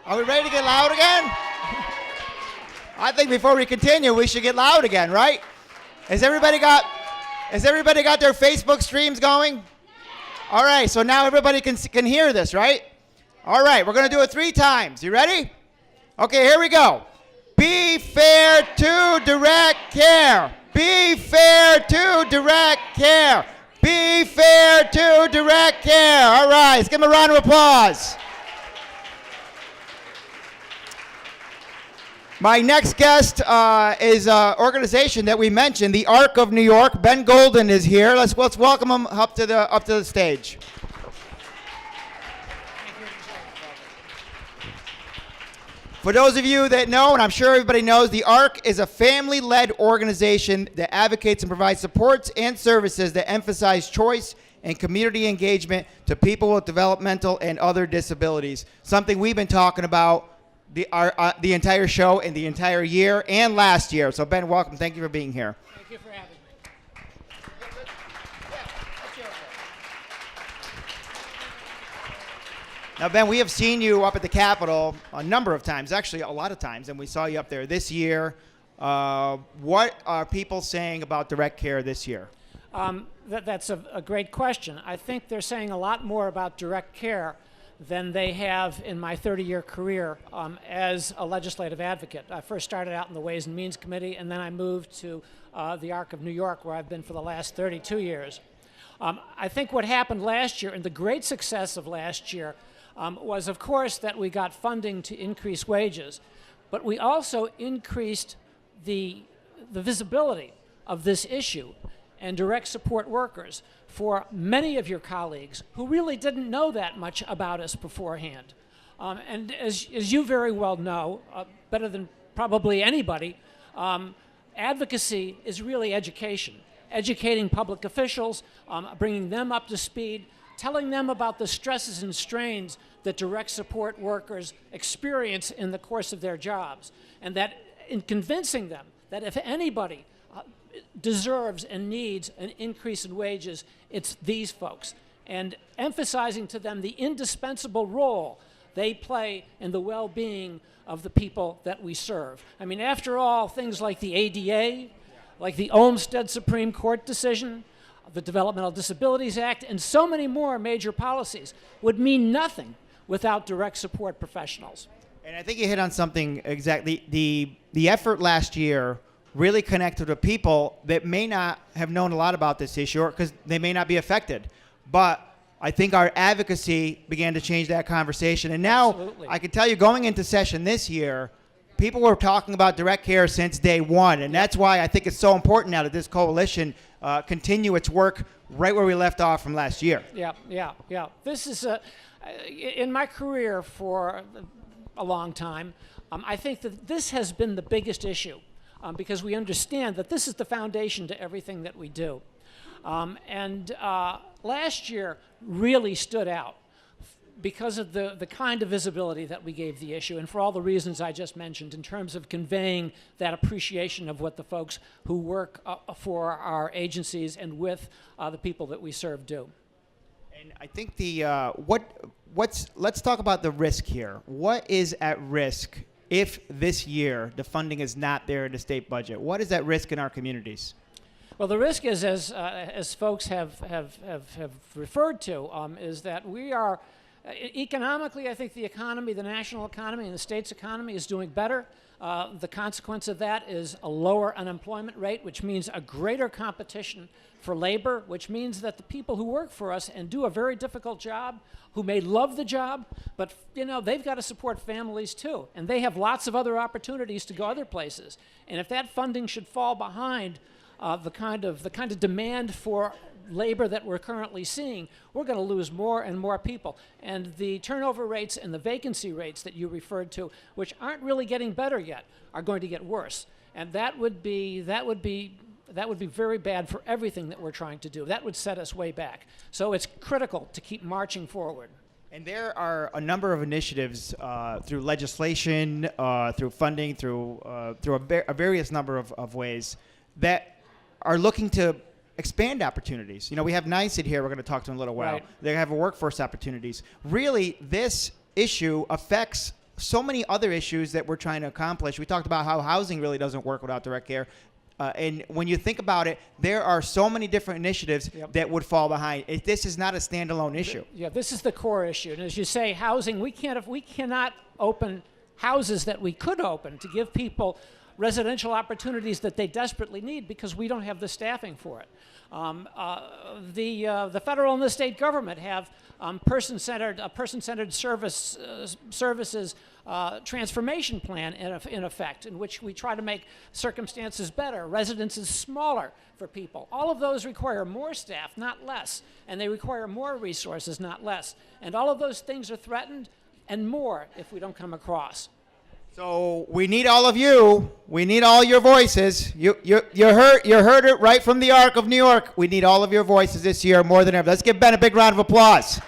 Are we ready to get loud again? I think before we continue, we should get loud again, right? Has everybody got their Facebook streams going? All right, so now everybody can hear this, right? All right, we're going to do it 3 times. You ready? Okay, here we go. Be fair to direct care. Be fair to direct care. Be fair to direct care. All right, let's give them a round of applause. My next guest is an organization that we mentioned, the ARC of New York. Ben Golden is here. Let's welcome him up to the stage. For those of you that know, and I'm sure everybody knows, the ARC is a family-led organization that advocates and provides supports and services that emphasize choice and community engagement to people with developmental and other disabilities. Something we've been talking about the entire show and the entire year and last year. So Ben, welcome. Thank you for being here. Thank you for having me. Now, Ben, we have seen you up at the Capitol a number of times, actually a lot of times, and we saw you up there this year. What are people saying about direct care this year? That's a great question. I think they're saying a lot more about direct care than they have in my 30-year career as a legislative advocate. I first started out in the Ways and Means Committee, and then I moved to the ARC of New York, where I've been for the last 32 years. I think what happened last year, and the great success of last year, was, of course, that we got funding to increase wages, but we also increased the visibility of this issue and direct support workers for many of your colleagues who really didn't know that much about us beforehand. And as you very well know, better than probably anybody, advocacy is really education. Educating public officials, bringing them up to speed, telling them about the stresses and strains that direct support workers experience in the course of their jobs, and that in convincing them that if anybody deserves and needs an increase in wages, it's these folks, and emphasizing to them the indispensable role they play in the well-being of the people that we serve. I mean, after all, things like the ADA, like the Olmstead Supreme Court decision, the Developmental Disabilities Act, and so many more major policies would mean nothing without direct support professionals. And I think you hit on something exactly. The effort last year really connected with people that may not have known a lot about this issue, or because they may not be affected. But I think our advocacy began to change that conversation. And now, Absolutely. I can tell you, going into session this year, people were talking about direct care since day one. And that's why I think it's so important now that this coalition continue its work right where we left off from last year. Yeah. This is, in my career for a long time, I think that this has been the biggest issue. Because we understand that this is the foundation to everything that we do. Last year really stood out because of the kind of visibility that we gave the issue, and for all the reasons I just mentioned in terms of conveying that appreciation of what the folks who work for our agencies and with the people that we serve do. And I think let's talk about the risk here. What is at risk if this year the funding is not there in the state budget? What is at risk in our communities? Well, the risk is, as folks have referred to, is that we are economically, I think the economy, the national economy and the state's economy is doing better. The consequence of that is a lower unemployment rate, which means a greater competition for labor, which means that the people who work for us and do a very difficult job, who may love the job, but they've got to support families too, and they have lots of other opportunities to go other places. And if that funding should fall behind the kind of demand for labor that we're currently seeing, we're going to lose more and more people. And the turnover rates and the vacancy rates that you referred to, which aren't really getting better yet, are going to get worse. And that would be very bad for everything that we're trying to do. That would set us way back. So it's critical to keep marching forward. And there are a number of initiatives through legislation, through funding, through a various number of ways that are looking to expand opportunities. We have NICED here. We're going to talk to them in a little while. Right. They have workforce opportunities. Really, this issue affects so many other issues that we're trying to accomplish. We talked about how housing really doesn't work without direct care. And when you think about it, there are so many different initiatives that would fall behind. This is not a standalone issue. Yeah, this is the core issue. And as you say, housing, we cannot open houses that we could open to give people residential opportunities that they desperately need because we don't have the staffing for it. The federal and the state government have person-centered services transformation plan in effect, in which we try to make circumstances better, residences smaller for people. All of those require more staff, not less, and they require more resources, not less. And all of those things are threatened, and more if we don't come across. So we need all of you. We need all your voices. You heard it right from the Arc of New York. We need all of your voices this year more than ever. Let's give Ben a big round of applause.